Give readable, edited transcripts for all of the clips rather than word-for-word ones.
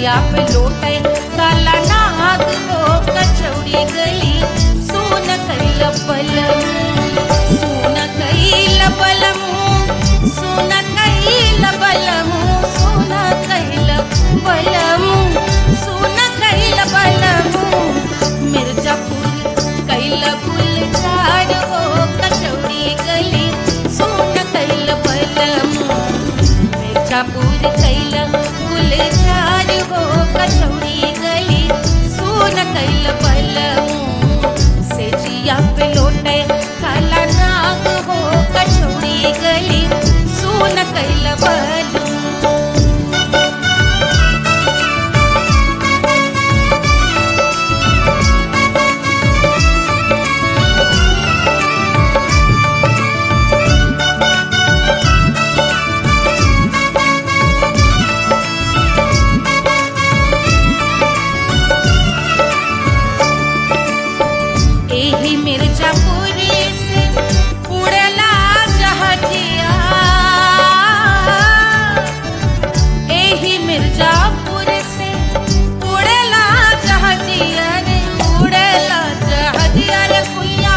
जिया पे लोटे काला नाग हो कचौड़ी गली सोन कैल बलम सोन कैल बलम सोन कैल बलम सोन कैल बलम सोन कैल बलम मिर्जापुर कैल गुलजार हो कचौड़ी गली सोन कैल बलम मिर्जापुर कैल गुलजार हो कचौड़ी गली सोन कैल बलम से जिया पे लोटे काला नाग हो कचौड़ी गली सोन कैल बलम। मिर्जापुर से उड़ला जहाजिया एही मिर्जापुर से उड़ला जहाजिया रे उड़ला जहाजिया रे कुइया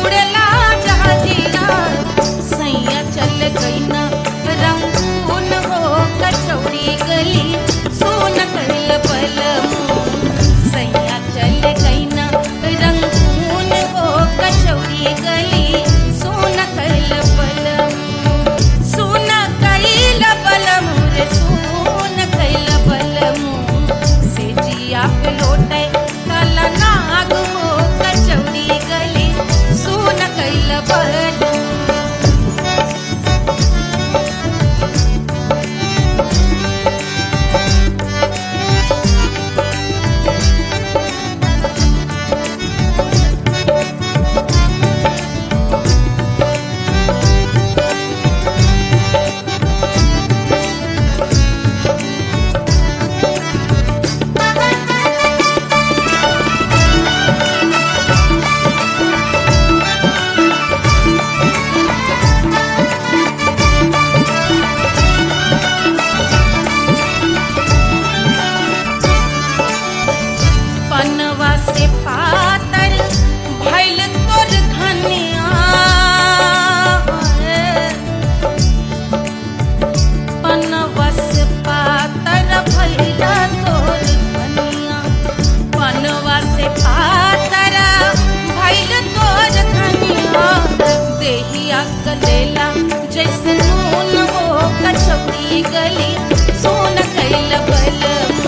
उड़ला जहाजिया सैया चल गई ना रंगून हो कचौड़ी गली सोन कैल बलम सैया चल गई ना रंगून हो कचौड़ी गली सोन कैल बलम सोन कैल बलम रे सोन कैल बलम से जिया पे लोटे काला नाग हो कचौड़ी गली सोन कैल बलम। पनवा से पातर भइल तोर धनिया पनवा से पातर भइल तोर धनिया पनवा से पातर भइल तोर धनिया देहिया गलेला जैसे नून हो कचौड़ी गली सोन कैल बलम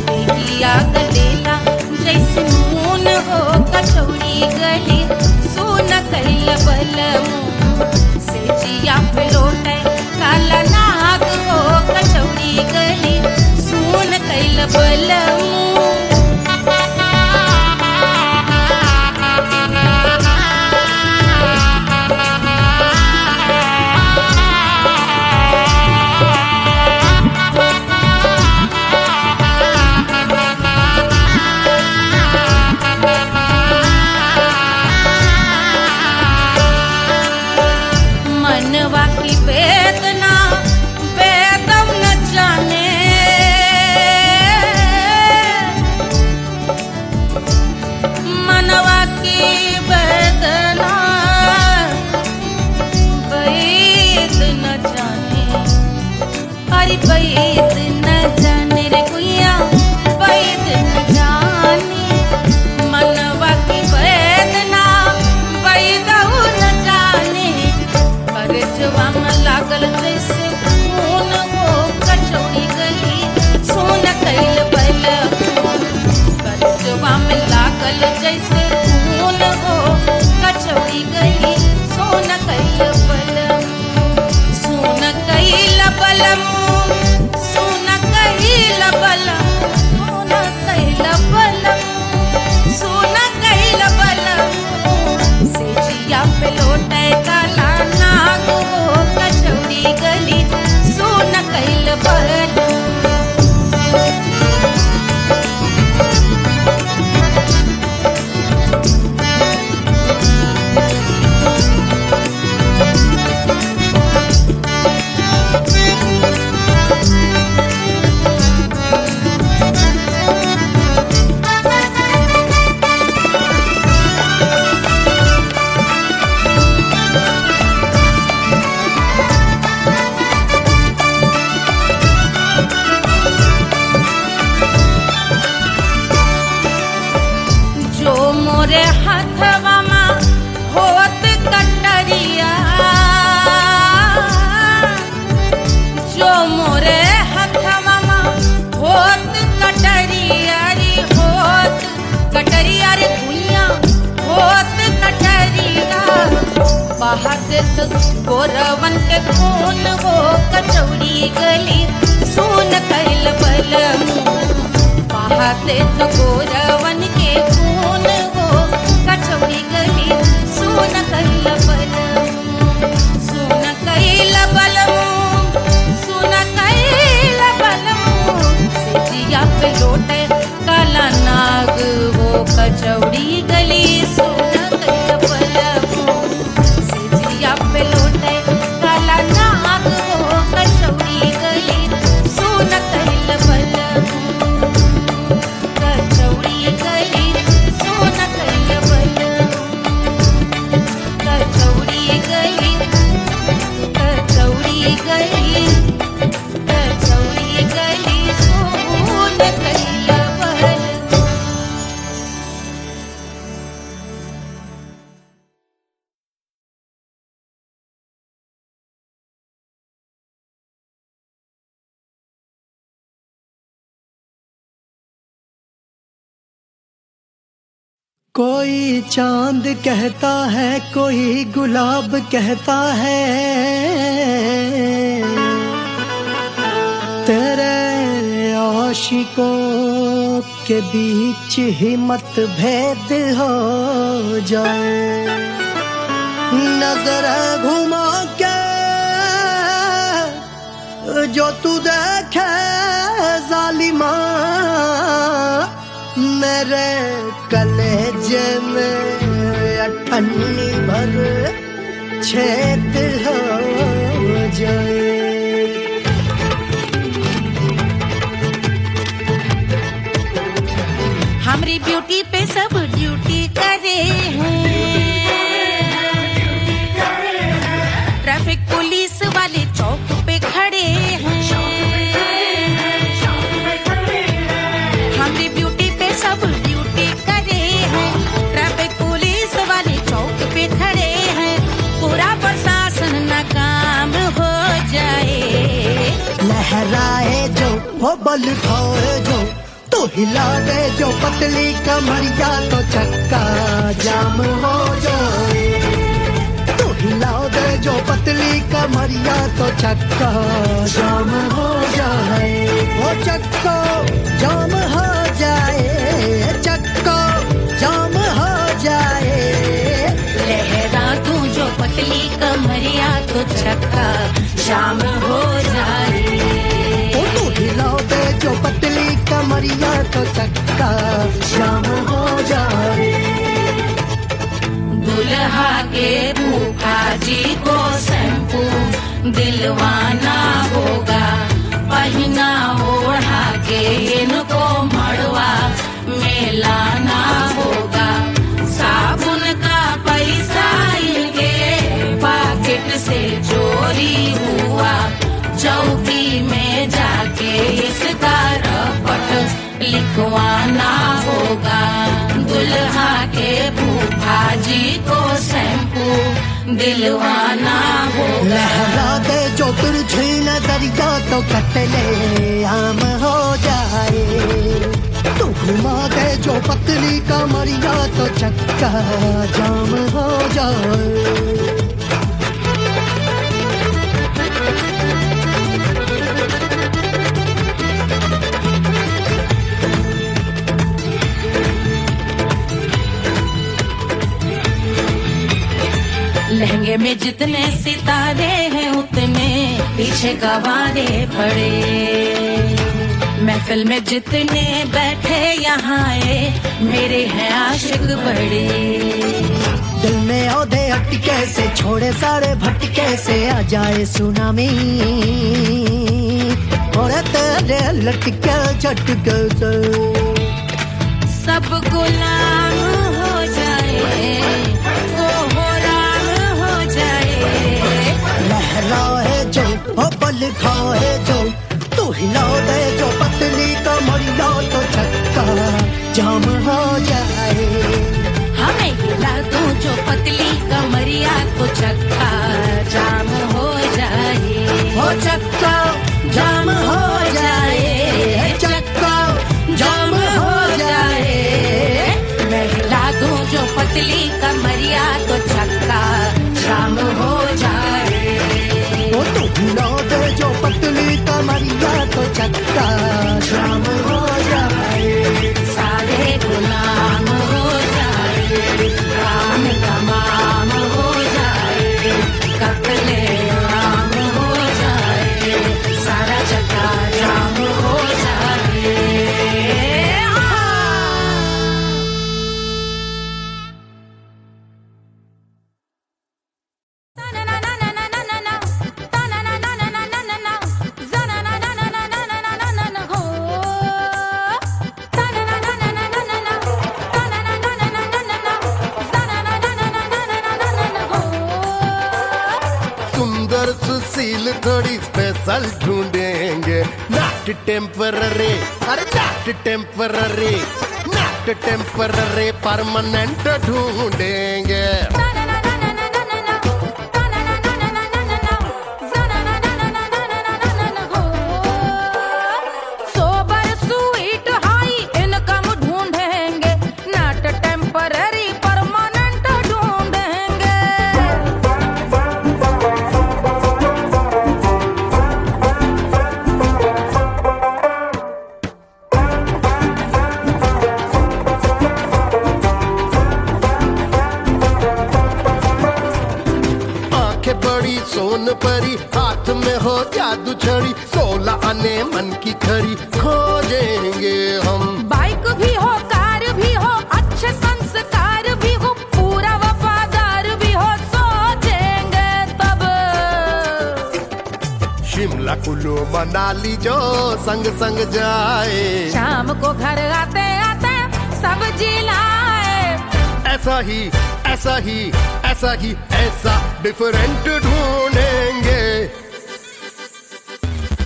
देहिया गलेला जैसे नून हो कचौड़ी गली सोन कैल बलम से जिया पे लोटे काला नाग हो कचौड़ी गली सोन कैल बलम। मनवा की वेदना वेदम न जाने देत गोरवन के खून वो कचौड़ी गली सुन कैल बलमू बहा देत गोरवन के खून वो कचौड़ी गली सुन कैल बलमू सुन कैल बलमू सुन कैल बलमू सिजिया पे लोटे काला नाग वो कचौड़ी गली सुन कैल बलमू सिजिया पे लोटे काला नाग वो कचौड़ी गली सुन कैल बलमू कचौड़ी गली सुन कैल बलमू कचौड़ी गली कचौड़ी गली कचौड़ी गली सुन कैल बलमू। कोई चांद कहता है कोई गुलाब कहता है तेरे आशिकों के बीच ही मतभेद हो जाए नजर घुमा के जो तू देखे जालिमा मेरे कलेजे में अठन्नी भर छेद हो जाए। हमारी ब्यूटी पे सब ड्यूटी करे हैं ट्रैफिक पुलिस वाले चौक पे खड़े हैं हमारी ब्यूटी पे सब ड्यूटी करे हैं ट्रैफिक पुलिस वाले चौक पे खड़े हैं पूरा प्रशासन नाकाम हो जाए लहराए जो वो बल खाए जो तो हिला दे जो पतली कमरिया तो चक्का जाम हो जाए तो हिला दे जो पतली कमरिया तो चक्का जाम हो जाए वो चक्का जाम हो जाए चक्का जाम हो जाए लहरा तू जो पतली कमरिया तो चक्का जाम हो जाए ओ तू हिला दे जो पतली कमरिया तो चक्का जाम हो जाए। दुल्हा के फूफा जी को शैम्पू दिलवाना होगा पहना ओढ़ा के इनको मड़वा में लाना होगा साबुन का पैसा इनके पॉकेट से चोरी हुआ चौकी में जाके इसका रपट लिखवाना होगा दुल्हा के फूफा जी को शैम्पू दिलवाना होगा लहरा दे जो तिरछी नजरिया तो कतले आम हो जाए तू घुमा दे जो पतली कमरिया तो चक्का जाम हो जाए। लहंगे में जितने सितारे हैं उतने पीछे गवारे पड़े महफिल में जितने बैठे यहाँ आए मेरे हैं आशिक बड़े दिल में औधे अटके से छोड़े सारे भटके से आ जाए सुनामी और तेरे लटके झटके से सब गुलाम हो जाए वो हो राम हो जाए लहराए जो ओ बल खाए जो तू हिला दे जो पतली कमरिया तो चक्का जाम हो जाए हमें हिला दो जो पतली कमरिया तो चक्का जाम हो जाए हो चक्का जाम हो जाए चक्का जाम हो जाए मैं हिला दूं जो पतली कमरिया तो चक्का जाम हो थोड़ी स्पेशल ढूंढेंगे, नॉट टेम्पररी, अरे not temporary, not temporary, permanent ढूंढेंगे। बड़ी सोन परी, हाथ में हो जादू छड़ी, 16 आने मन की खरी खोजेंगे हम। बाइक भी हो, कार भी हो, अच्छे संस्कार भी हो, पूरा वफादार भी हो, सोचेंगे तब। शिमला कुल्लू मनाली जो संग संग जाए, शाम को घर आते आते सब्जी लाए। ऐसा ही ऐसा ही ऐसा ही ऐसा डिफरेंट ढूंढेंगे।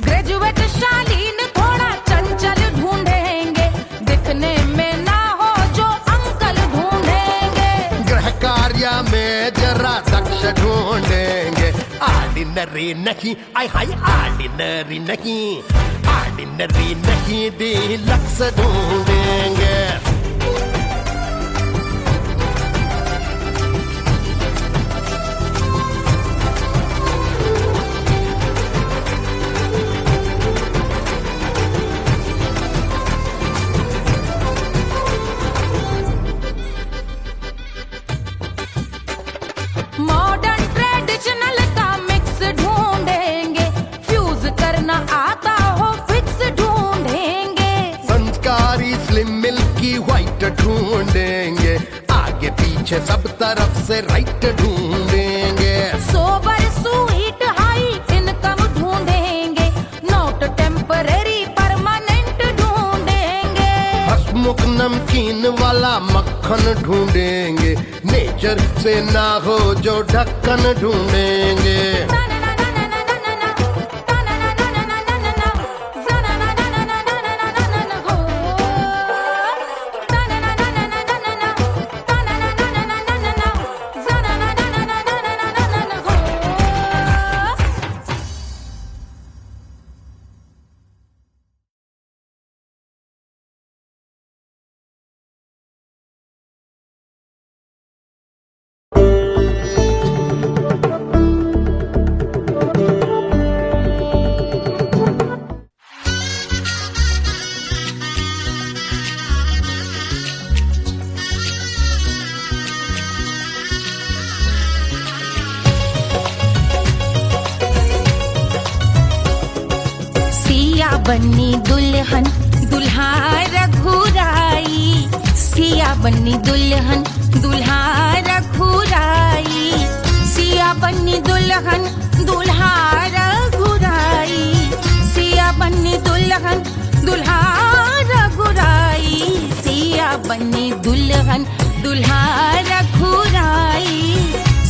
ग्रेजुएट शालीन थोड़ा चंचल ढूंढेंगे, दिखने में ना हो जो अंकल ढूंढेंगे। गृह कार्य में जरा दक्ष ढूंढेंगे, ऑर्डिनरी नहीं, आय हाय ऑर्डिनरी नहीं, ऑर्डिनरी नहीं, डीलक्स ढूंढेंगे। मॉडर्न ट्रेडिशनल का मिक्स ढूंढेंगे, फ्यूज करना आता हो फिक्स ढूंढेंगे। संस्कारी स्लिम मिल्की व्हाइट ढूंढेंगे, आगे पीछे सब तरफ से राइट ढूंढेंगे। सोबर स्वीट हाई इनकम ढूंढेंगे, नॉट टेम्पररी परमानेंट ढूंढेंगे। हंसमुख नमकीन वाला मक्खन ढूंढेंगे, नेचर से ना हो जो ढक्कन ढूंढेंगे। बन्नी दुल्हन दुल्हा रघुराई, सिया बन्नी दुल्हन दुल्हा रघुराई, सिया बन्नी दुल्हन दुल्हा रघुराई, सिया बन्नी दुल्हन दुल्हा रघुराई, सिया बन्नी दुल्हन दुल्हा रघुराई,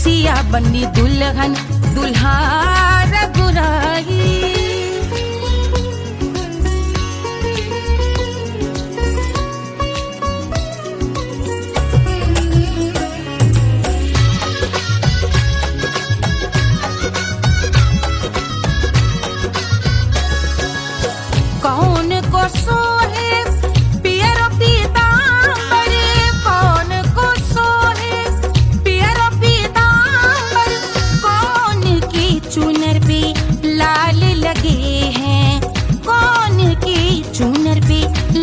सिया बन्नी दुल्हन दुल्हा रघुराई। कौन को सोहे पियरो पीतांबर, कौन को सोहे पियरो पीतांबर, कौन की चुनर पे लाल लगे हैं, कौन की चुनर पे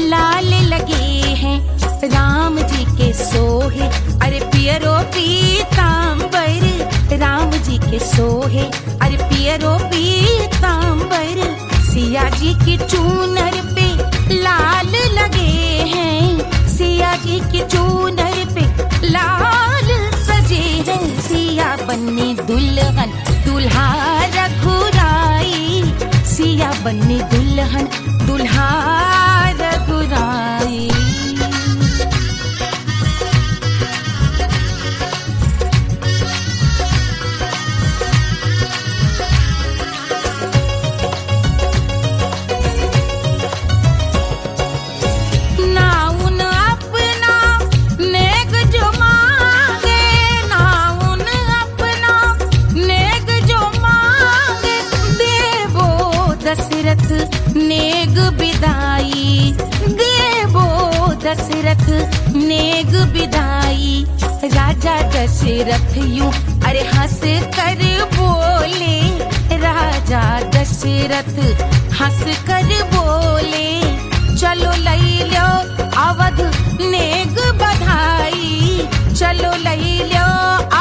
लाल लगे हैं। राम जी के सोहे अरे पियरो पीतांबर, राम जी के सोहे अरे पियरो पीतांबर, सिया जी की चूनर पे लाल लगे हैं, सिया जी की चूनर पे लाल सजे हैं। सिया बन्नी दुल्हन दुल्हा रघुराई, सिया बन्नी दुल्हन दुल्हा रघुराई। दशरथ नेग विदाई। राजा दशरथ यूं अरे हंस कर बोले, राजा दशरथ हंस कर बोले, चलो लई लो अवध नेग बधाई, चलो लई लो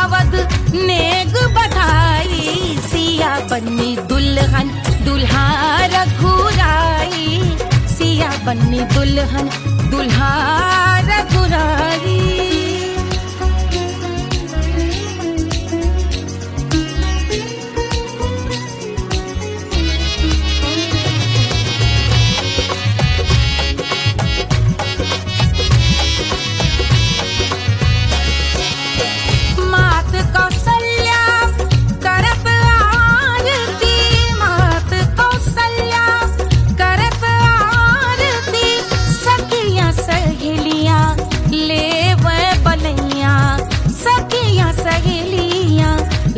अवध नेग बधाई। सिया बन्नी दुल्हन दुल्हा रघुराई, सिया बन्नी दुल्हन दुल्हा रघुराई।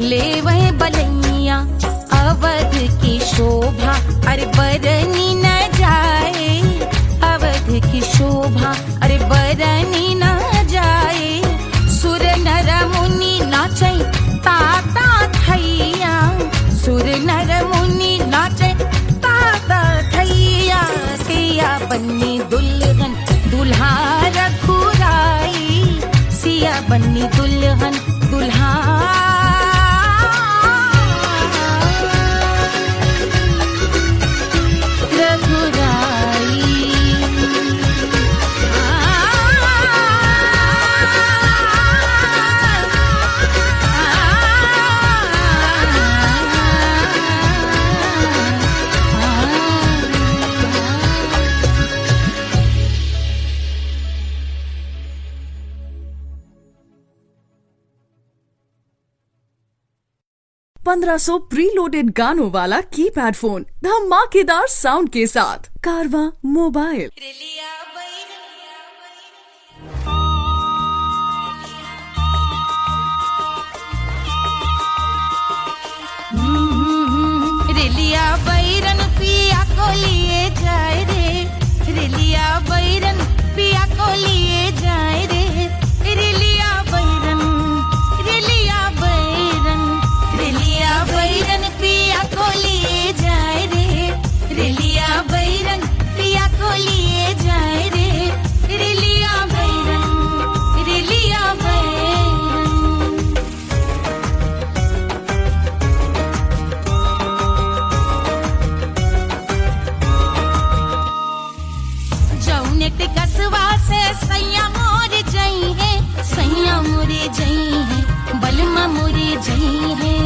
ले वह बलैया अवध की शोभा अरे बरनी न जाए, अवध की शोभा अरे बरनी न जाए। सुर नर मुनि नाचे ताता थैया, सुर नर मुनि नाचे ताता थैया। सिया बन्नी दुल्हन दुल्हा रघुराई, सिया बन्नी दुल्हन दुल्हा ₹1500 प्रीलोडेड गानों वाला कीपैड फोन धमाकेदार साउंड के साथ कारवां मोबाइल। रेलिया बैरन पिया को लिए जाए रे, रेलिया बैरन पिया को लिए जाए रे। रेलिया बैरन, रेलिया बैरन, रेलिया बैरन पिया को लिए जाए रे, रेलिया बैरन पिया को लिए जाए रे। रेलिया बैरन, रेलिया बैरन। जौनेट कसवा से सैया मोर जई है, सैया मोरे जई है, बलमा मोरे जई है।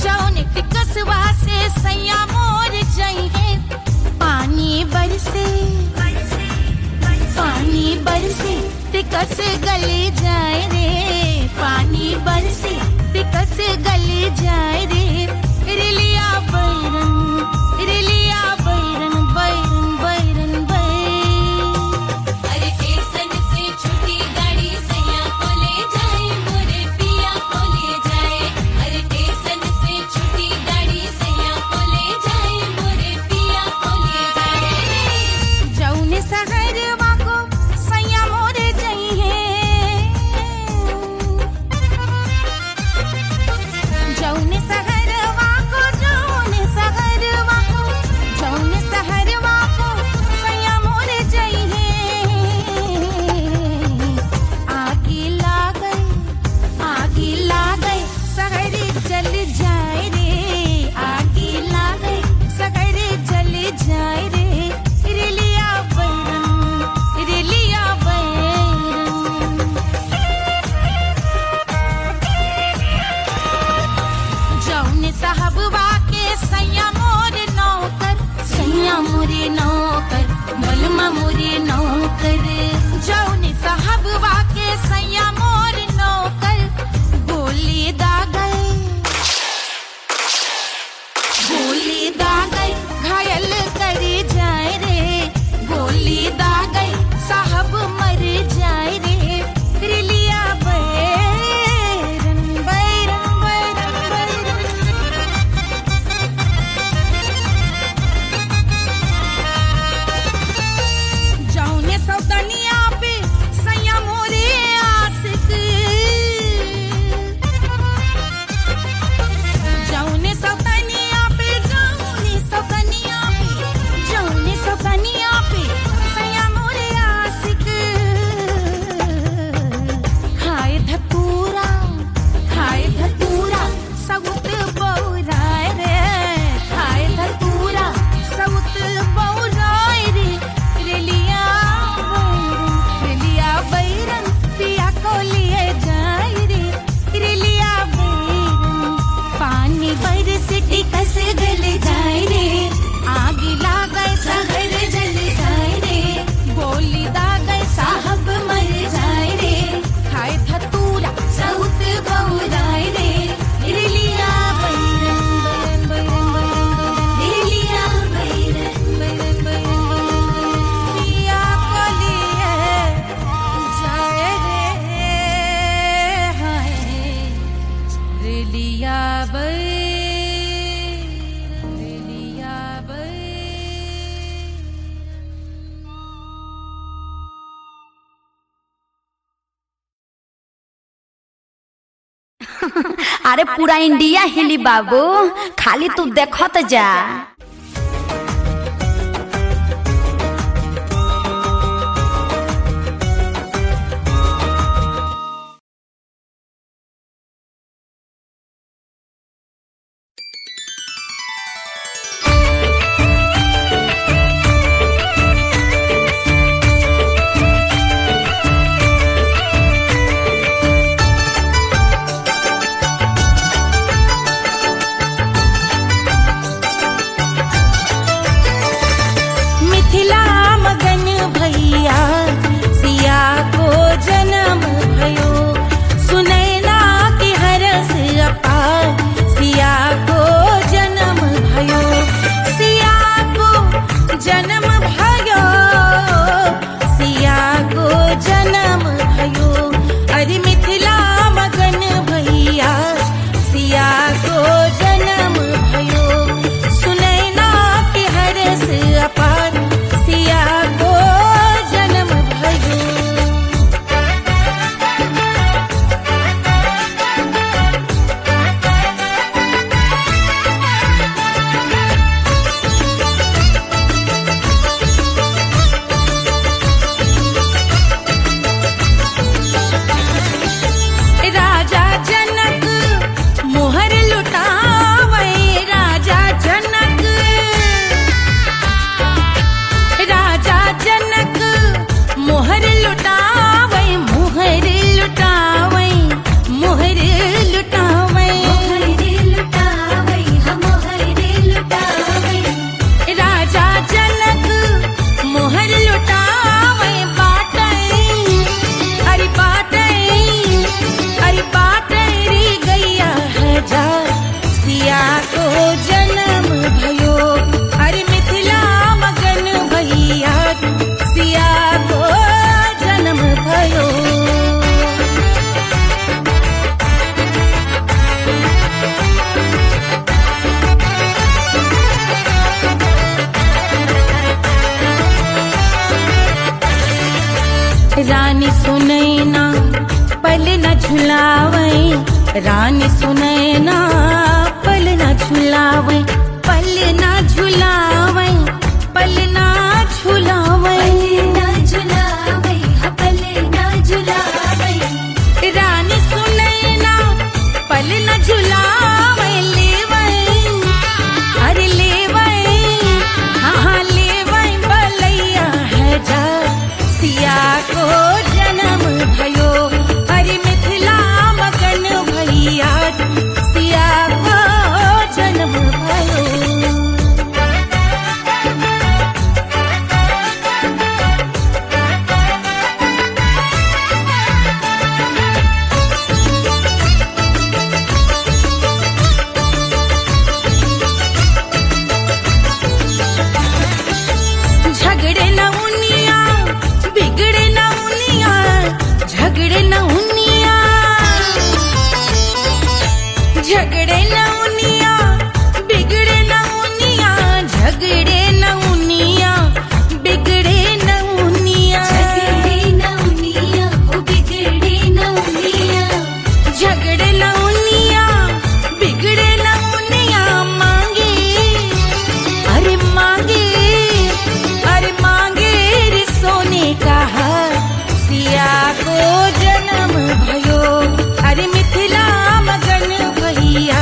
जौनेट कसवा से सैया मोर जई है, पानी बरसे, पानी बरसे तिकस गले जाए रे, पानी बरसे तिकस गले जाए रे। रेलिया बैरन, रेलिया बैरन, बैरन बैरन बैरन। अरे स्टेशन से छुट्टी गाड़ी सैया को ले जाए, मोरे पिया को ले जाए। अरे स्टेशन से छुट्टी गाड़ी सैया को ले जाए, मोरे पिया को ले जाए। जौने सहरवा को सैया मोरे जई है, जौने सहर अरे पूरा इंडिया हिली बाबू, खाली तू देखत जा। रानी सुनैना पल न झुलावे, रानी सुनैना पल न झुलावे, पल न झुलावे, पल न झुलावे, पल न झुलावे। रानी सुनैना पल न झुलावे, लेवे अरे लेवे, हाँ लेवे बलैया है जा, सिया को जन्म भयो, अरे मिथिला मगन भैया, सिया को जन्म भयो। झगड़े न उनिया, बिगड़े न उनिया, झगड़े न उनिया, झगड़े न उनिया, बिगड़े न उनिया, झगड़े न उनिया, बिगड़े न उनिया, झगड़े न उनिया, बिगड़े न उनिया, झगड़े न उनिया, बिगड़े न उनिया, मांगे अरे मांगे, अरे मांगे रे सोने का हार, सिया को जन्म भयो, अरे मिथिला मगन भैया,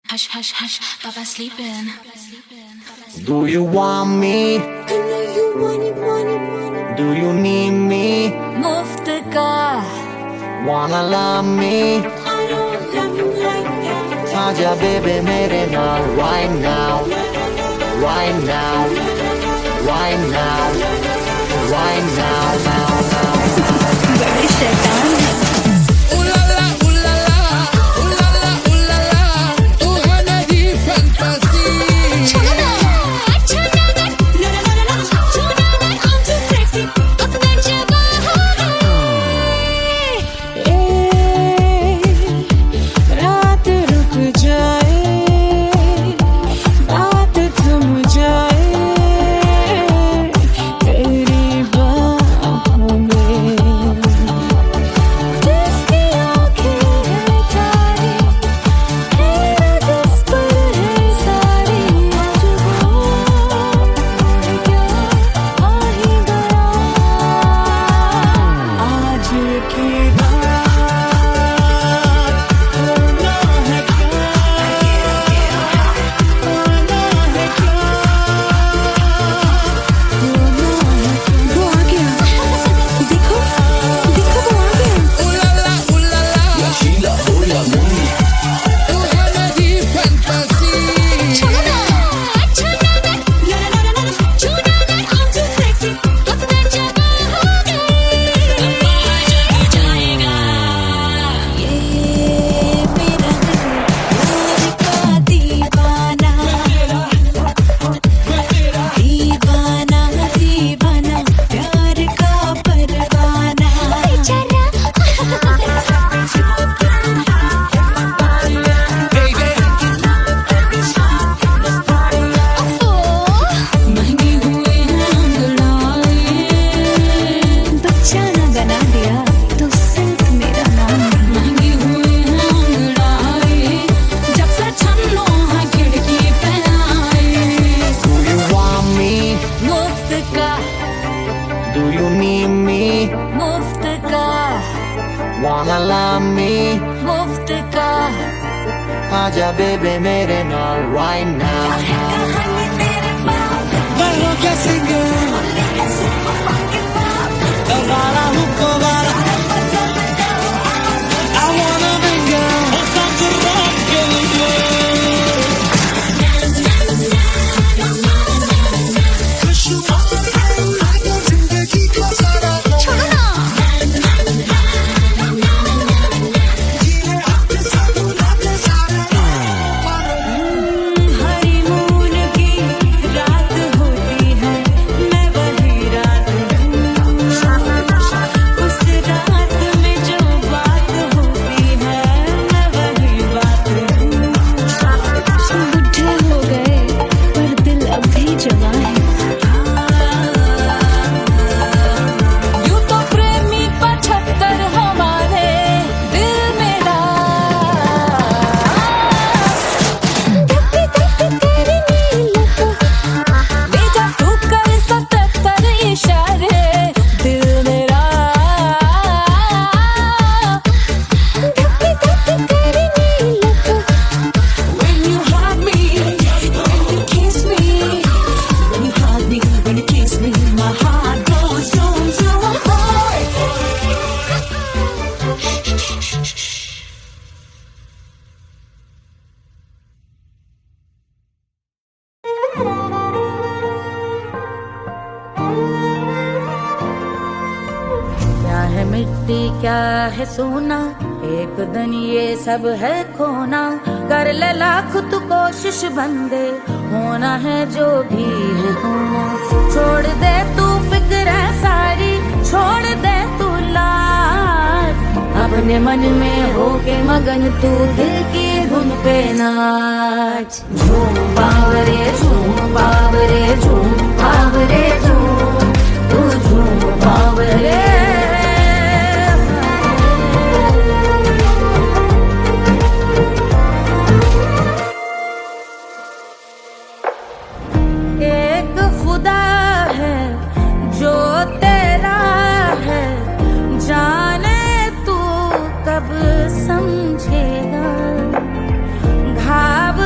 Hush, hush, hush, Papa's sleeping. Do you want me? Do you need me? मुफ्त का Wanna love me? आजा baby मेरे नाल right now, right now, right now, right now, now, now. बड़े शैतान है। रात रुक जाए, बात थम जाए तेरी बाहों में। जिसकी आँखें हैं तारी, तेरा दिस पर है सारी। आज वो क्या आ ही गया, आज की Wanna love me? मुफ्त का आजा baby मेरे नाल right now. हनीमून की रात होती है, मैं वही रात हूँ। उस रात में जो बात होती है, मैं वही बात हूँ। बुढ़े हो गए पर दिल अब भी जवान है। यूं तो प्रेमी 75 हमारे दिल में बेजा तू कर 77 इशारे दिल मेरा। When you hug me, when you kiss me, when you hug me, when you kiss me, my heart goes zoom zoom. क्या है मिट्टी क्या है सोना, एक दिन ये सब है खोना। कर ले लाख तू कोशिश बंदे, होना है जो भी है होना। छोड़ दे तू फिक्र है सारी, छोड़ दे तू लाज। अपने मन में होके मगन तू दिल की धुन पे नाच। झूम बावरे झूम बावरे झूम बावरे झूम, तू झूम बावरे। एक खुदा है जो तेरा है, जाने तू कब समझेगा। घाव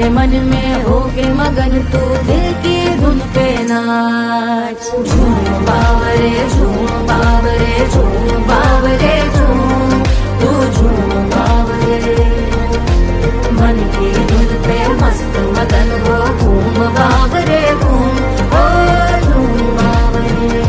अपने मन में होके मगन तू दिल की धुन पे नाच। झूम बावरे झूम बावरे झूम बावरे झूम, तू झूम बावरे मन की धुन पे मस्त मगन हो घूम बावरे घूम, ओ झूम बावरे।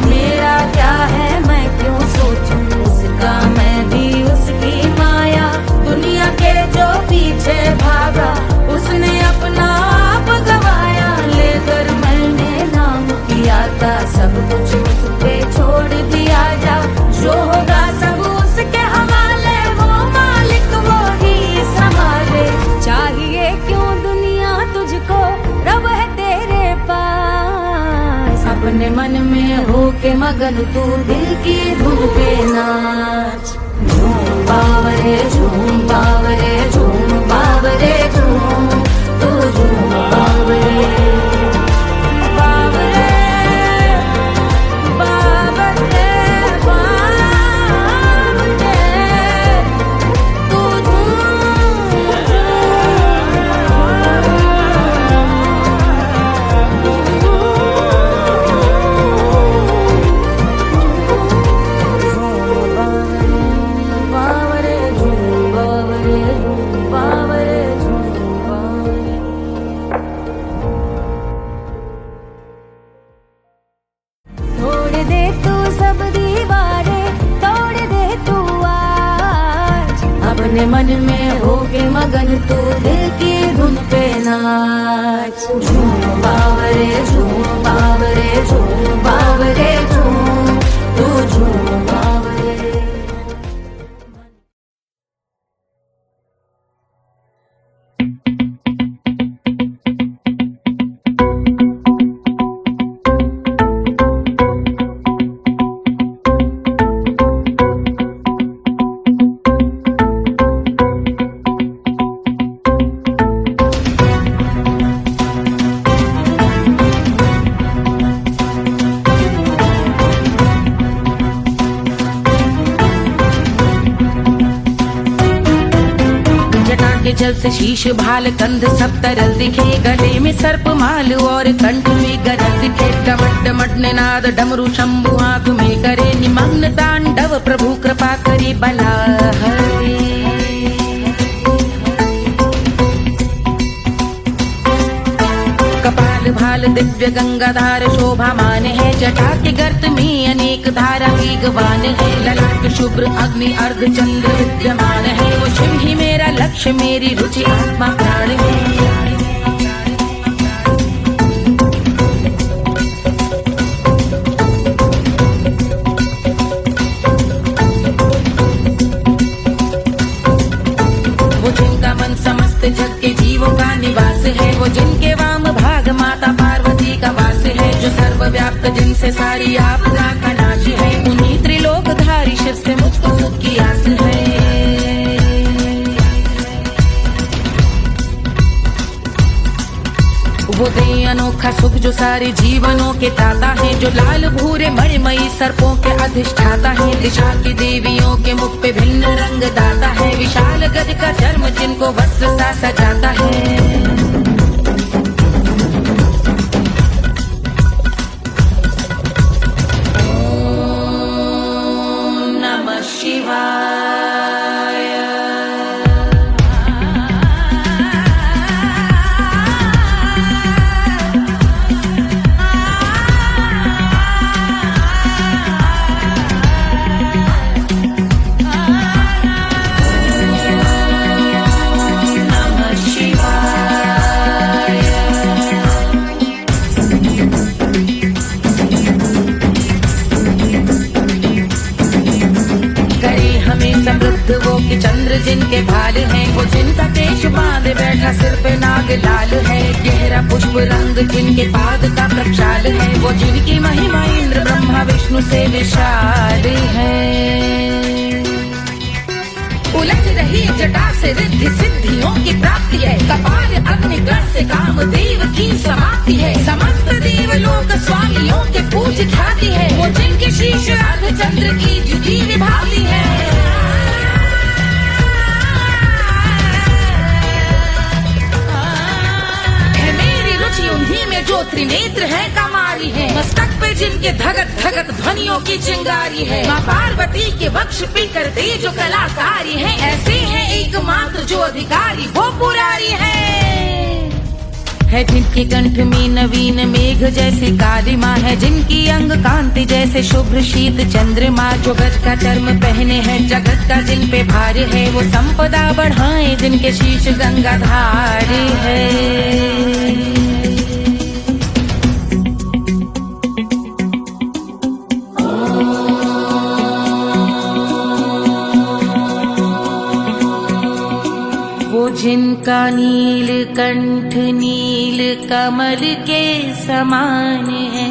मेरा क्या है मैं क्यों सोचूं उसका, मैं भी उसकी माया। दुनिया के जो पीछे भागा उसने अपना आप गवाया। लेकर मैंने नाम किया था सब कुछ उस पे छोड़ दिया जा। जो होगा सब उसके हवाले, वो मालिक वो ही संभाले। चाहिए क्यों दुनिया तुझको, रब है तेरे पास। अपने मन में होके मगन तू दिल की धुन पे नाच। झूम बावरे झूम बावरे झूम बावरे झूम, तू झूम बावरे बावरे बावरे बावरे, तू बावरे झूम बावरे झूम बावरे झूम बावरे। तोड़ दे तू सब दीवारें, तोड़ दे तू आज। अपने मन में होके मगन तू दिल की धुन पे नाच। झूम बावरे झूम बावरे झूम बावरे झूम, तू झूम बावरे। जल से शीश भाल कंध सब तरल दिखे। गले में सर्प माल और कंठ में गरज दिखे। डमट डमट निनाद डमरू शंभु आंख में करे निमग्न तांडव। प्रभु कृपा करे बला हरे। कपाल भाल दिव्य गंगाधार शोभामान है। जटा के गर्त में अनेक धारा वेगवान है। ललाट शुभ्र अग्नि अर्ध चंद्र विद्यमान है। वो शिव ही मेरा लक्ष्य मेरी रुचि आत्मा प्राण है। वो जिनका मन समस्त जग के जीवों का निवास है। वो जिनके वाम भाग माता पार्वती का वास है। जो सर्वव्याप्त जिनसे सारी आपदा का नाश है। उन्हीं त्रिलोकधारी शिव से मुझको सुख की आस है। वो दे अनोखा सुख जो सारे जीवनों के दाता है। जो लाल भूरे मणिमयी सर्पों के अधिष्ठाता है। दिशा की देवियों के मुख पे भिन्न रंग दाता है। विशाल गज का चर्म जिनको वस्त्र सा सजाता है। वो कि चंद्र जिनके भाल हैं। वो जिनका केश बांधे बैठा सिर पे नाग लाल है। गहरा पुष्प रंग जिनके पाद का प्रक्षाल है। वो जिनकी महिमा इंद्र ब्रह्मा विष्णु से विशाल है। उलझ रही जटा से रिद्धि सिद्धियों की प्राप्ति है। कपाल अग्निगण से कामदेव की समाप्ति है। समस्त देवलोक स्वामियों के पूज ख्याति है। वो जिनके शीश अर्ध चंद्र की जुदी विभाती है। त्रिनेत्र है कमारी है, मस्तक पे जिनके धगत धगत ध्वनियों की चिंगारी है। माँ पार्वती के वक्ष पे करते जो कलाकारी है, ऐसे है एकमात्र जो अधिकारी वो पुरारी है जिनके कंठ में नवीन मेघ जैसे काली माँ है, जिनकी अंग कांति जैसे शुभ्र शीत चंद्रमा, जो गज का चर्म पहने हैं जगत का जिन पे भार है, वो संपदा बढ़ाए जिनके शीश गंगाधार है। जिनका नील कंठ नील कमल के समान है,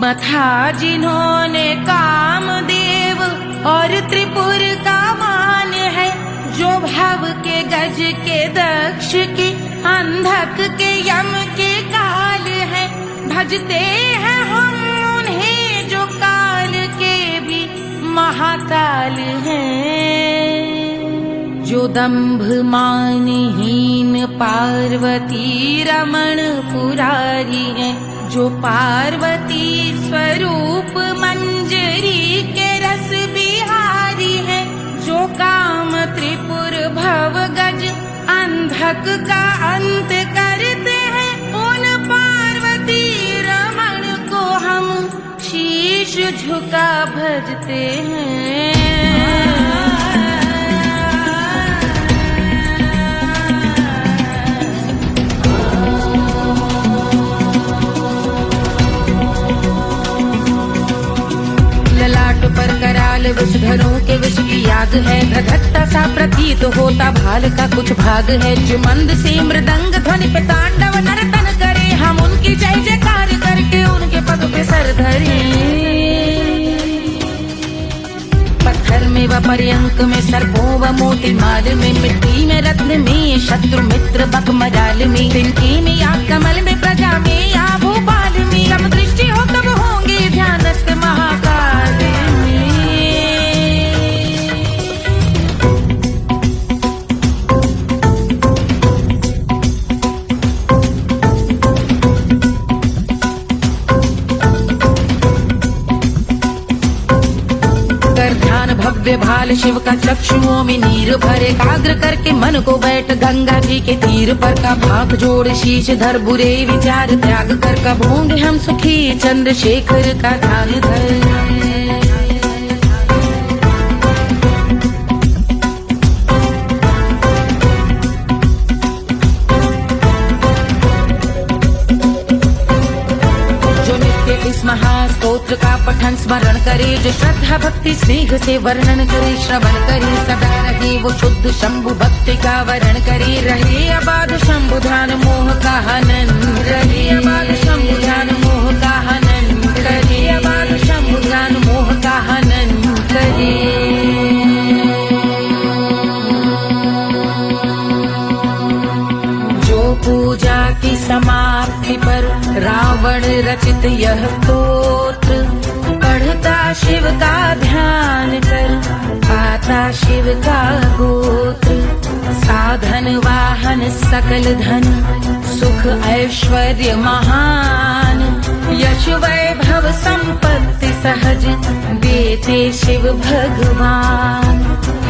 मथा जिन्होंने कामदेव और त्रिपुर का मान है, जो भव के गज के दक्ष के अंधक के यम के काल है, भजते हैं हम उन्हें जो काल के भी महाकाल हैं। जो दंभ मानहीन पार्वती रमण पुरारी है, जो पार्वती स्वरूप मंजरी के रस बिहारी है, जो काम त्रिपुर भव गज अंधक का अंत करते हैं, उन पार्वती रमण को हम शीश झुका भजते हैं। पर कराल विषधरों के विष की याद है, धधकता सा प्रतीत होता भाल का कुछ भाग है, जो मंद से मृदंग ध्वनि पे तांडव नर्तन करे, हम उनकी जय जयकार करके उनके पद पे सर धरे। पत्थर में व पर्यंक में सर्पों व मोती माल में, मिट्टी में रत्न में शत्रु मित्र बक मजाल में, तिनके में या कमल में प्रजा में या भोपाल में, सब दृष्टि हो तब होंगे ध्यानस्थ महाकाल में। भव्य भाल शिव का चक्षुओं में नीर भरे, एकाग्र करके मन को बैठ गंगा जी के तीर पर, का भाग जोड़ शीश धर बुरे विचार त्याग कर, कब होंगे हम सुखी चंद्रशेखर का ध्यान धर। इस महास्तोत्र का पठन स्मरण करे, जो श्रद्धा भक्ति स्नेह से वर्णन करे, श्रवण करे सदा रहे वो शुद्ध शंभु भक्ति का वरण करे, रहे अबाध शंभु ध्यान मोह का हनन, रहे अबाध शंभु ध्यान मोह का हनन करे, अबाध शंभु ध्यान मोह का हनन करे। पूजा की समाप्ति पर रावण रचित यह स्तोत्र, पढ़ता शिव का ध्यान कर पाता शिव का गोत्र, साधन वाहन सकल धन सुख ऐश्वर्य महान, यश वैभव संपत्ति सहज देते शिव भगवान,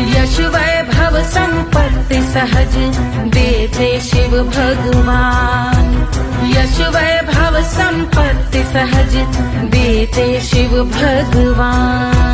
यश वैभव संपत्ति सहज देते शिव भगवान, यश वैभव संपत्ति सहज देते शिव भगवान।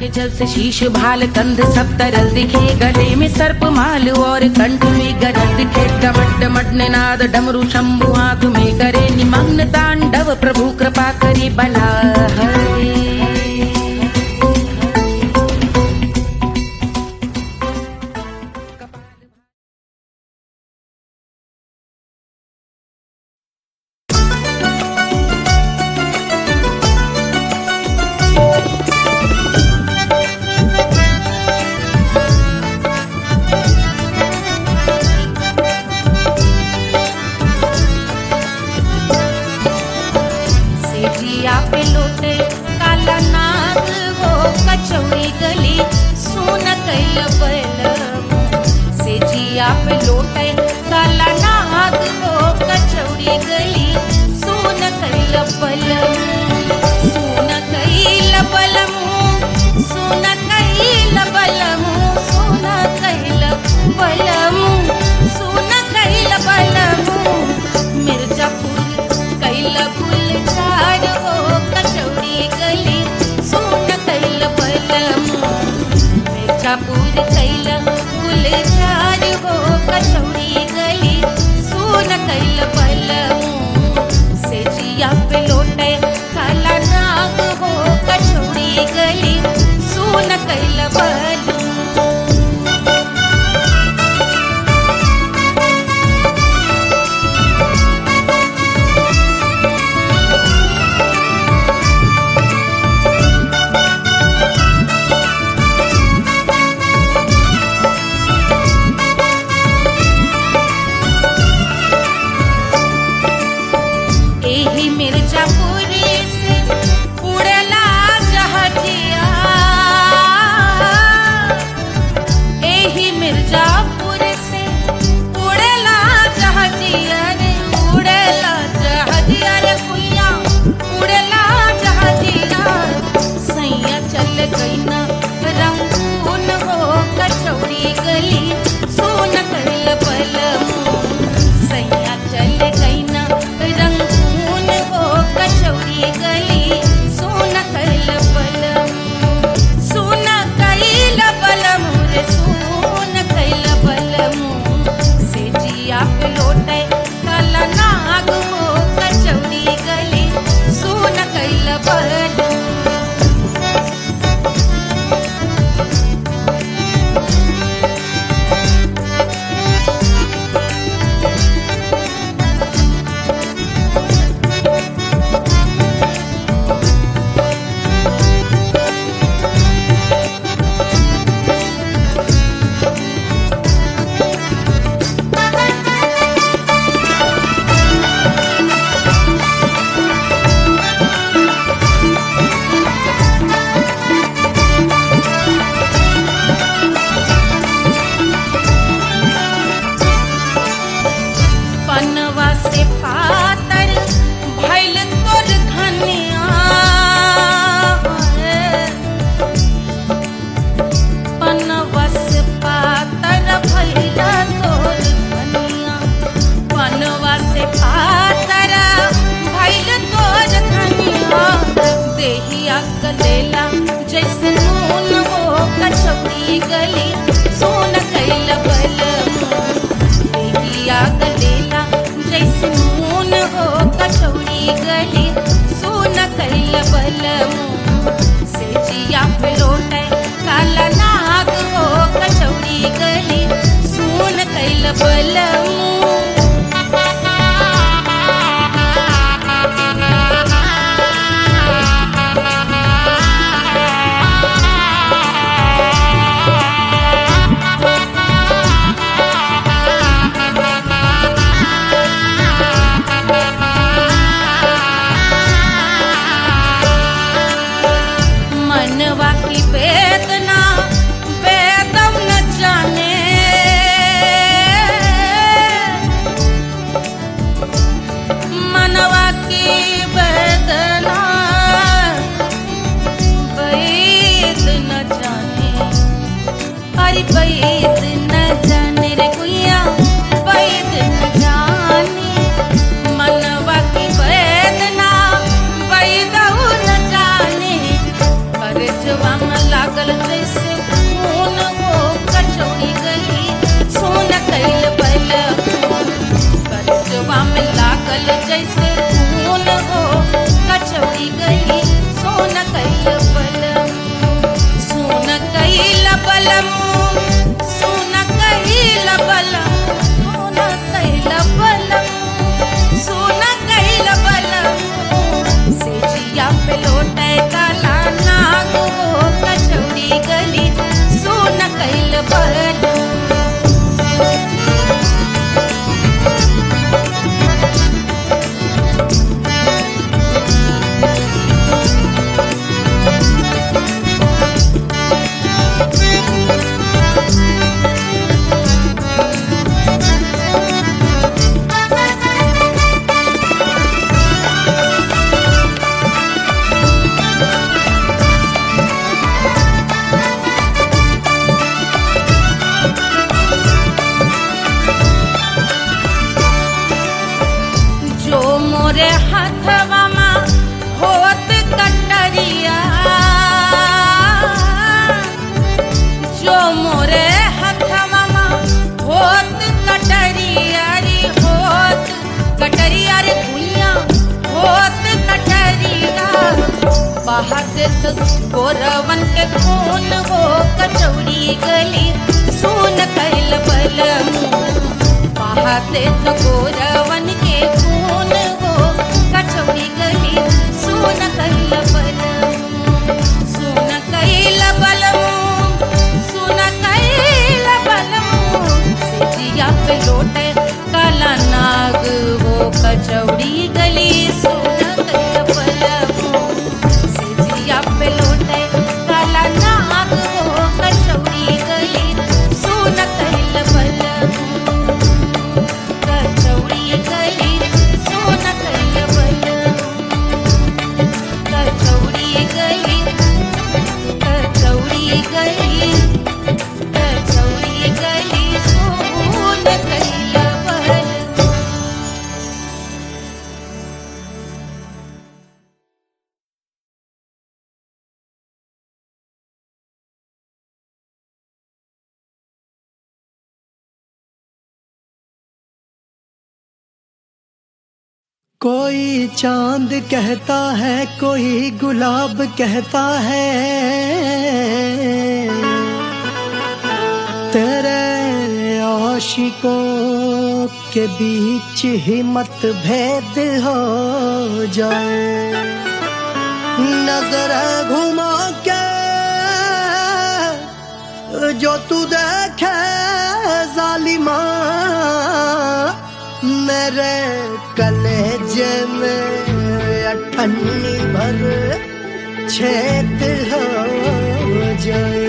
के जल से शीश भाल कंध सब तरल दिखे, गले में सर्प माल और कंठ में गरल दिखे, डमट डमट निनाद डमरू शंभु हाथ में करे, निमग्न तांडव प्रभु कृपा करे बला हरे। पे लौटे काला नाग वो कचौड़ी गली सुन कैल बलम से जिया पे लोटे काला नाग हो कचौड़ी गली सुन कैल बलम सुन कैल बलम सुन कैल बलम सुन कैल बलम सुन कैल बलम मिर्जापुर कैल गुलजार हो कचौड़ी गली सुन कैल बलम मिर्जापुर कैल गुलजार हो कचौड़ी गली सुन कैल बलम से जिया पे लोटे काला नाग हो कचौड़ी गली सुन कैल बलम एही मिर्जापुर से उड़ला जहाजिया एही मिर्जापुर से उड़ला जहाजिया रे उड़ला जहाजिया रे कुइया उड़ला जहाजिया सैया चल गई ना रंगून हो कचौड़ी गली सुन कैल बलम सैया चल गई ना रंगून हो कचौड़ी गली सुन कैल बलम सुन कैल बलम रे सुन कैल बलम से जिया पे लोटे काला नाग हो कचौड़ी गली सुन कैल बलम पनवा से पातर भइल तोर धनिया पनवा से पातर भइल तोर धनिया पनवा से पातर भइल तोर धनिया देहिया गलेला जैसे नून हो कचौड़ी गली सोन कैल बलम देहिया गलेला जैसे नून हो कचौड़ी गली सुन कैल बलम से जिया पे लोटे काला नाग हो कचौड़ी गली सुन कैल बलम मनवा की वेदना वेदम न जाने मनवा की वेदना वेद न जाने अरे वेद न जाने रे कुइया वेद न जाने मनवा की वेदना वेद न जाने करजवा में लागल जैसे खून हो कचौड़ी गली सुन कैल बलम करजवा में लागल जैसे खून हो कचौड़ी गली सुन कैल बलम सुन कैल बलम सुन कैल बलम सुन कैल बलम सुन कैल बलम से जिया पे लोटे काला नाग हो कचौड़ी गली सुन कैल बलम मोरे हाथवा मा होत कटरिया, जो मोरे हाथवा मा होत कटरिया रे, होत कटरिया रे भुइया होत कटरिया, बाहर से गोरवन के खून हो कचौड़ी गली सोन कैल बलमू, बाहर से गोरवन के खून हो कचौड़ी गली सोन कैल बलमू, सोन कैल बलमू, सोन कैल बलमू, सिजिया पे लोटे काला नाग हो कचौड़ी गली सोन कैल बलमू, सिजिया पे लोटे काला नाग हो कचौड़ी गली सोन कैल बलमू, कचौड़ी गली सोन कैल बलमू, कचौड़ी गली, कचौड़ी गली, कचौड़ी गली सोन कैल बलमू। कोई चांद कहता है, कोई गुलाब कहता है, तेरे आशिकों के बीच ही मतभेद हो जाए, नजर घुमा के जो तू देखे जालिमा, मेरे कलेजे में अठन्नी भर छेद हो जाए।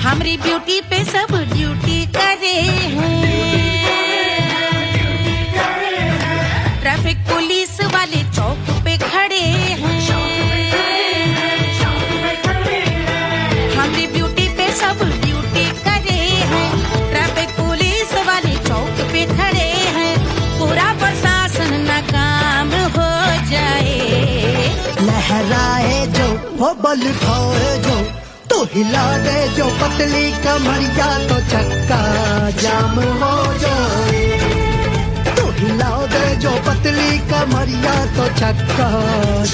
हमारी ब्यूटी पे सब ड्यूटी करे हैं, ट्रैफिक पुलिस वाले चौक पे खड़े हैं, हमारी ब्यूटी पे सब ड्यूटी करे हैं, ट्रैफिक पुलिस वाले चौक पे खड़े हैं, पूरा प्रशासन नाकाम हो जाए, लहराए जो वो बल खाए जो, तो हिला दे जो पतली कमरिया तो चक्का जाम हो जाए, तो हिला दे जो पतली कमरिया तो चक्का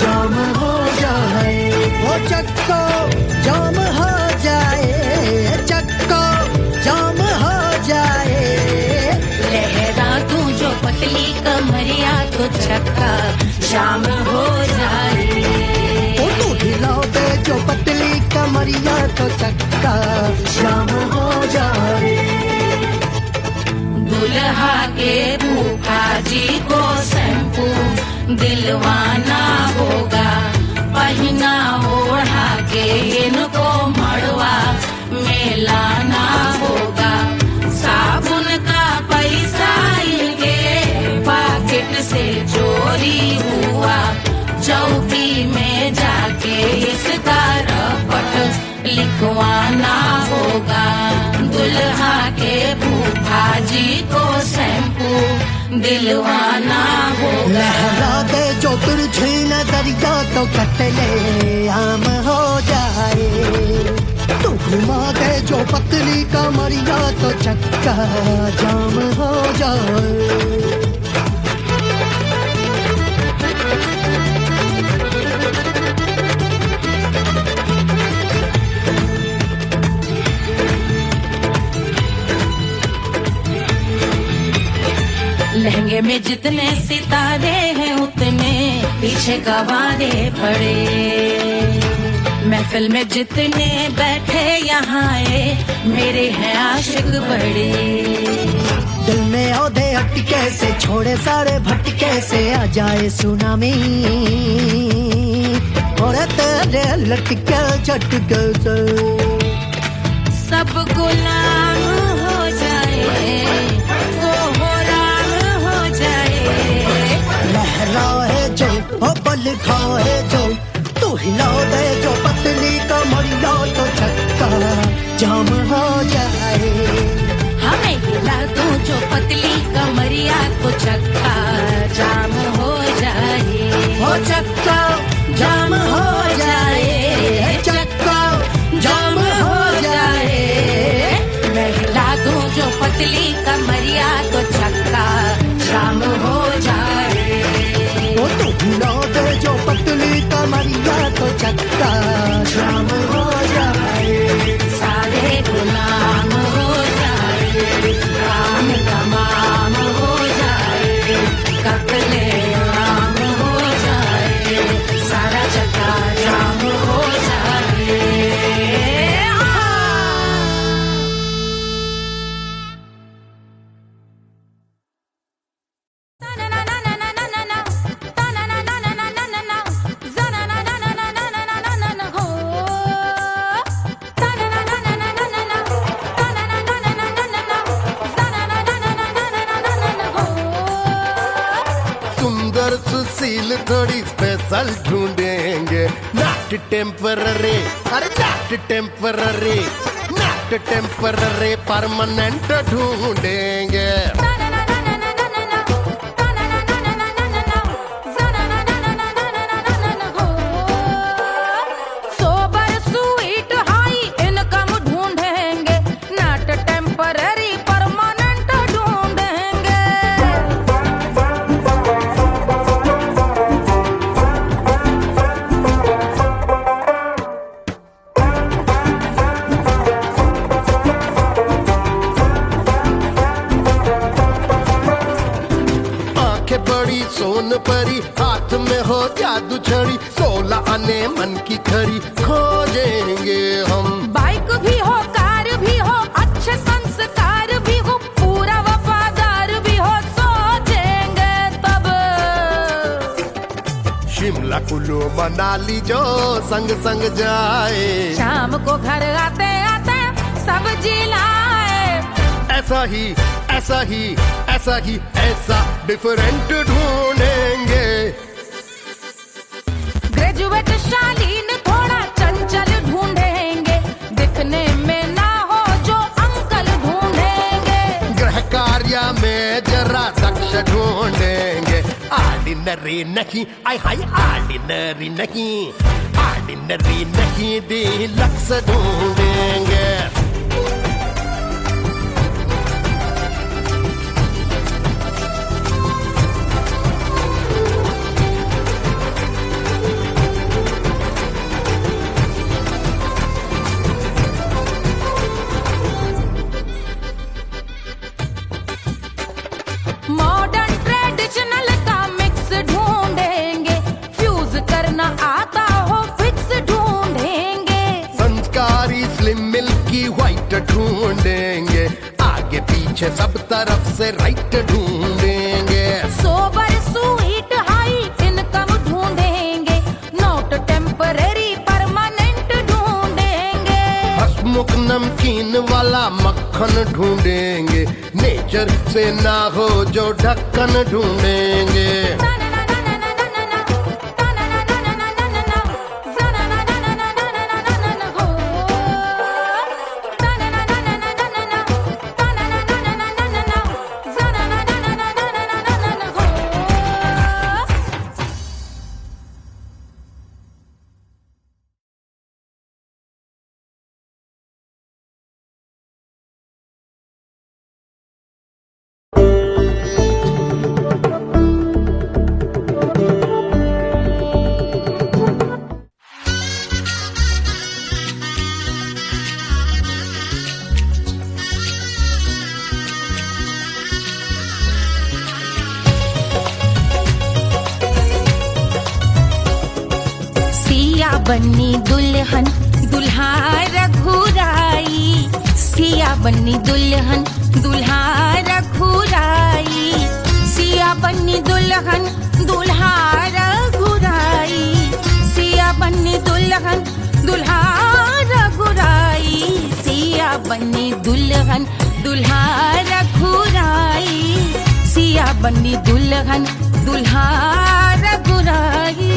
जाम हो जाए, वो चक्का जाम हो जाए, चक्का जाम हो जाए, लहरा तू जो पतली कमरिया तो चक्का जाम हो जाए, ओ तू हिला दे जो पतली कमरिया तो चक्का जाम हो जाए। दुल्हा के फूफा जी को शैम्पू दिलवाना होगा, पहना ओढ़ा के इनको मड़वा में लाना होगा, साबुन का पैसा इनके पॉकेट से चोरी हुआ, चौकी में जाके इसका रपट लिखवाना होगा, दुल्हा के फूफा जी को शैम्पू दिलवाना होगा। लहरा दे जो तिरछी नजरिया तो कतले आम हो जाए, तू घुमा दे जो पतली कमरिया तो चक्का जाम हो जाए। लहंगे में जितने सितारे हैं उतने पीछे गवारे पड़े, महफिल में जितने बैठे यहाँ आए मेरे हैं आशिक बड़े, दिल में औधे अटके से छोड़े सारे भटके से आ जाए सुनामी, और तेरे लटके झटके से सब गुलाम हो जाए, वो हो राम हो जाए, लहराए जो ओ बल खाए जो, तू हिला दे जो पतली कमरिया तो चक्का जाम हो जाए। हम तो चक्का जाम हो जाए, हो चक्का जाम हो जाए, चक्का जाम हो जाए। मैं हिला दूं जो पतली कमरिया तो चक्का जाम हो जाए। वो तो हिला दे जो पतली कमरिया तो चक्का जाम हो जाए। सारे गुलाम हो जाए, राम तमाम हो जाए, कत्ले आम हो जाए, सारा चक्का जाम हो जाए। सुंदर सुशील थोड़ी स्पेशल ढूंढेंगे, नॉट टेम्पररी, अरे not temporary, not temporary, permanent ढूंढेंगे। सोबर स्वीट हाई इनकम ढूंढेंगे, नॉट टेम्पररी परमानेंट ढूंढेंगे। आंखें बड़ी सोन परी, हाथ में हो जादू छड़ी, 16 आने मन की खरी खोजेंगे हम। बाइक भी हो, कार भी हो, अच्छे संस्कार भी हो, पूरा वफादार भी हो, सोचेंगे तब। शिमला कुल्लू मनाली जो संग संग जाए, शाम को घर आते आते सब्जी लाए। ऐसा ही ऐसा ही ऐसा ही ऐसा डिफरेंट ढूंढेंगे। ग्रेजुएट शालीन थोड़ा चंचल ढूंढेंगे, दिखने में ना हो जो अंकल ढूंढेंगे। गृह कार्य में जरा दक्ष ढूंढेंगे, ऑर्डिनरी नहीं, आई हाय ऑर्डिनरी नहीं, ऑर्डिनरी नहीं, डीलक्स ढूंढेंगे। मॉडर्न ट्रेडिशनल का मिक्स ढूंढेंगे, फ्यूज करना आता हो फिक्स ढूंढेंगे। संस्कारी स्लिम मिल्की व्हाइट ढूंढेंगे, आगे पीछे सब तरफ से राइट ढूंढेंगे। सोबर स्वीट हाई इनकम ढूंढेंगे, नॉट टेम्पररी परमानेंट ढूंढेंगे। हसमुख नमकीन वाला मक्खन ढूंढेंगे, नेचर से ना हो जो ढक्कन ढूंढेंगे। बन्नी दुल्हन दुल्हा रघुराई, सिया बन्नी दुल्हन दुल्हा रघुराई, सिया बन्नी दुल्हन दुल्हा रघुराई, सिया बन्नी दुल्हन दुल्हा रघुराई, सिया बन्नी दुल्हन दुल्हा रघुराई, सिया बन्नी दुल्हन दुल्हा रघुराई।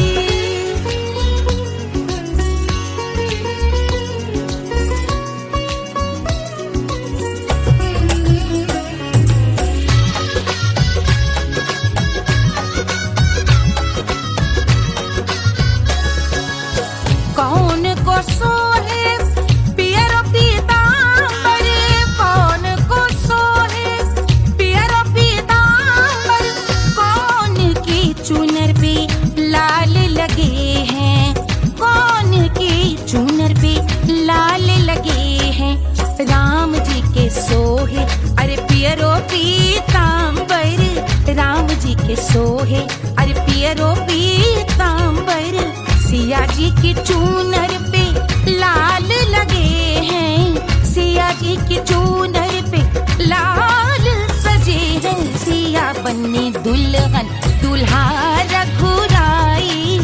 के सोहे अरे पियरो पीतांबर, सिया जी की चूनर पे लाल लगे हैं, सिया जी की चूनर पे लाल सजे हैं। सिया बन्नी दुल्हन दुल्हा रघुराई,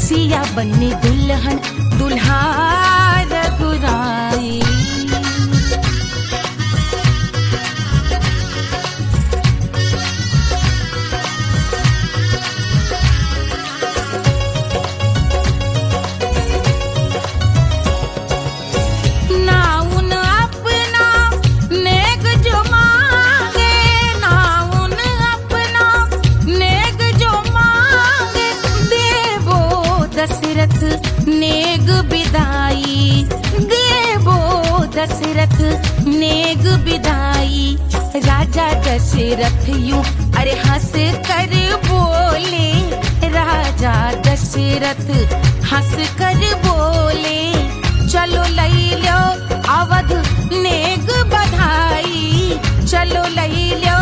सिया बन्नी दुल्हन दुल्हा रघुराई। नेग बिदाई देवो दशरथ नेग बिदाई। राजा दशरथ यूं अरे हंस कर बोले, राजा दशरथ हंस कर बोले, चलो लई लो अवध नेग बधाई, चलो लई लो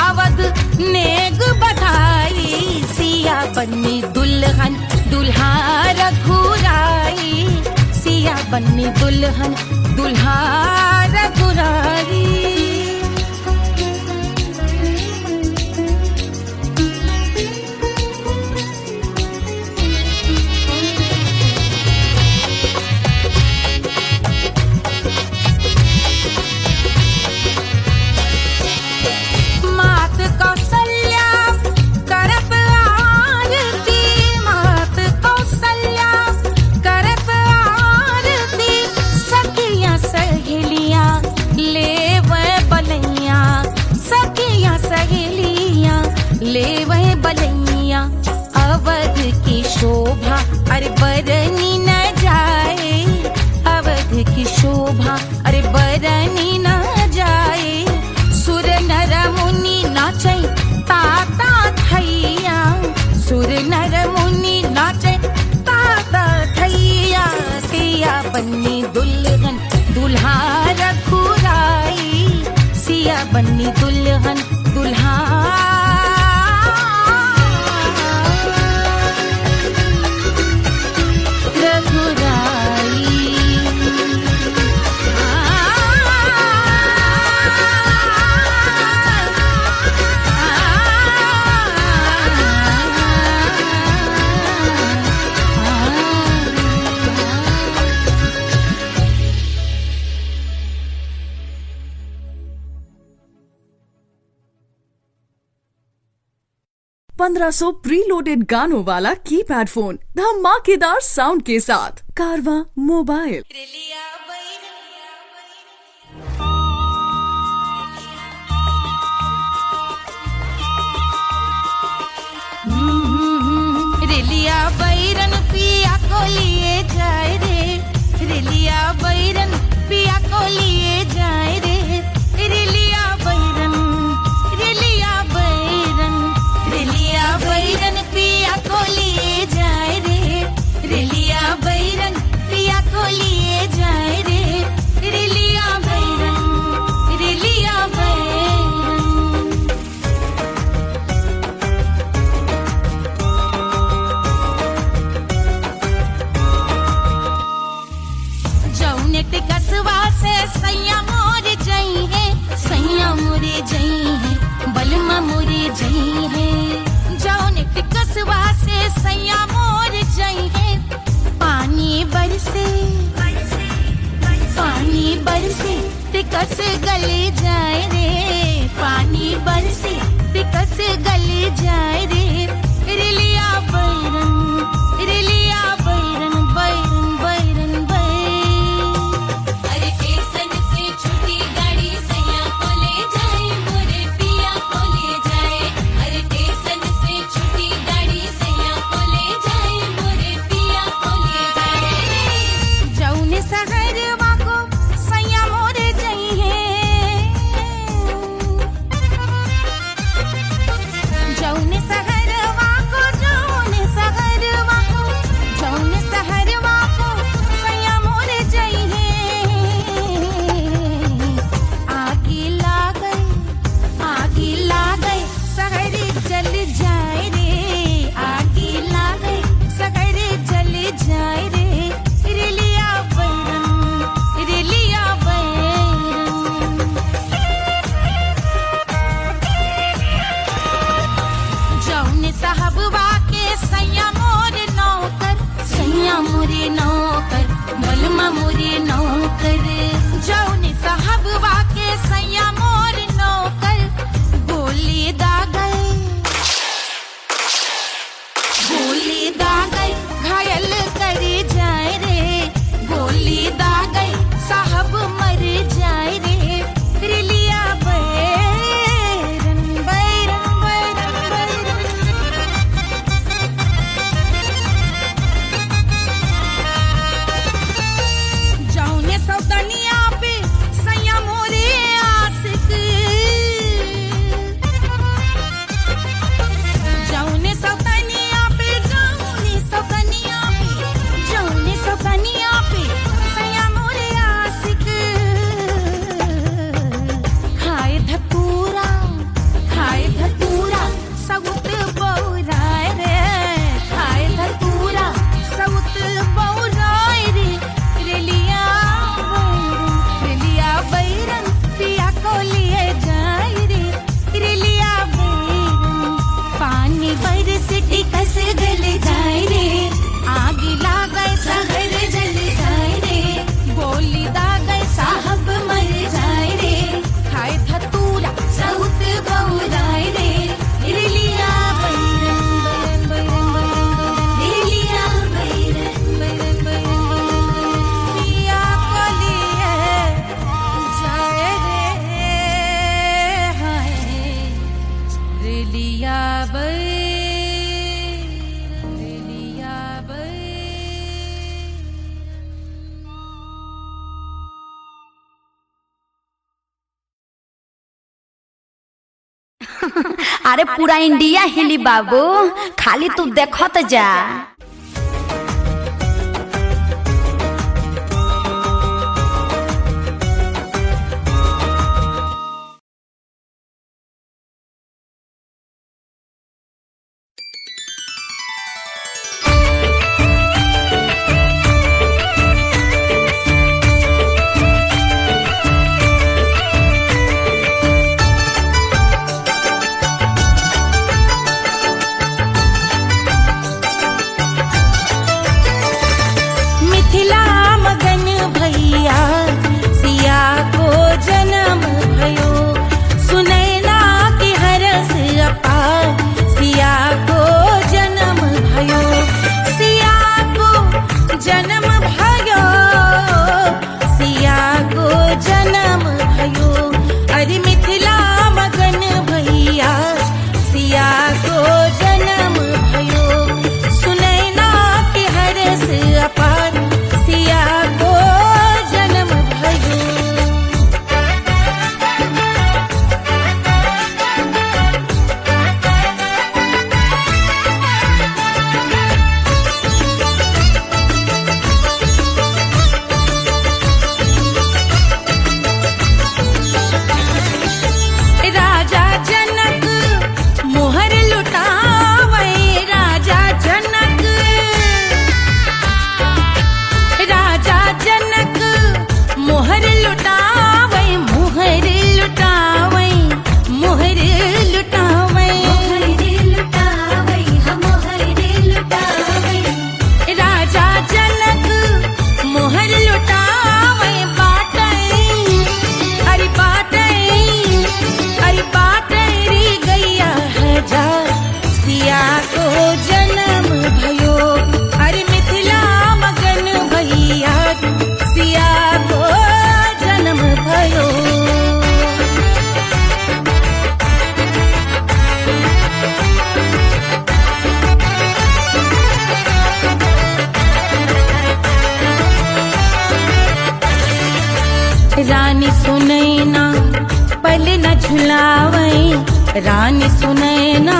अवध नेग बधाई। सिया बन्नी दुल्हन दुल्हा रघुराई, सिया बन्नी दुल्हन दुल्हा रघुराई। ले वह बलैया अवध की शोभा अरे बरनी न जाए, अवध की शोभा अरे बरनी न जाए। सुर नर मुनि नाचे ताता थैया, सुर नर मुनि नाचे ताता थैया। सिया बन्नी दुल्हन दुल्हा रघुराई, सिया बन्नी दुल्हन दुल्हा ₹1500 प्रीलोडेड गानों वाला कीपैड फोन धमाकेदार साउंड के साथ कारवां मोबाइल। रेलिया बैरन पिया को लिए जाए रे, रेलिया बैरन पिया को लिए जाए रे। रेलिया बैरन रेलिया बैरन रेलिया बैरन पिया को लिए जाए रे, रेलिया बैरन पिया को लिए जाए रे। रेलिया बैरन रेलिया बैरन जौनेट कसवा से सैया मोर जई है, सैया मोरे जई है, बलमा मोरे जई है। जौनेट कसवा से सैया मोर जई है, पानी बरसे पानी बरसे तिकस गले जाए रे, पानी बरसे तिकस गले जाए रे। रेलिया बैरन रेलिया बैरन बैरन बैरन बैरन। अरे स्टेशन से छूटी गाड़ी सैया को ले जाए, मोरे पिया को ले जाए। अरे स्टेशन से छूटी गाड़ी सैया को ले जाए, मोरे पिया को ले जाए। जौने शहरवा को सैया मोरे जई है, मोरे नौकर जौने साहब वाके सैया मोर नौकर गोली दागल घायल करे जाए रे गोली दागल साहब मर जाए रे रिलिया बैरन बैरन बैरन जौने सौतनिया पे सैया मोरे आशिक जौने सौतनिया पे सैया मोरे आशिक खाए धतूरा सउत बौराय रे खाए धतूरा सउत बौराय रे रेलिया बैरन पिया को लिए जाए रे रेलिया बैरन पानी बरस टिकस गल जाए रे आग लागल सहर जल जाए रे गोली दागल साहब मर जाए रे खाए धतूरा सउत बौराय रे रिलिया बैरन रिलिया बैरन पिया को लिए जाए रे हाय रिलिया अरे पूरा इंडिया हिली बाबू, खाली तू देखत जा। रानी सुनैना पल न झुलावे, रानी सुनैना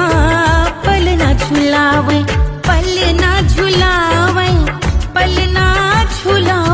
पल न झुलावे, पल न झुलावे, पल न झुलावे।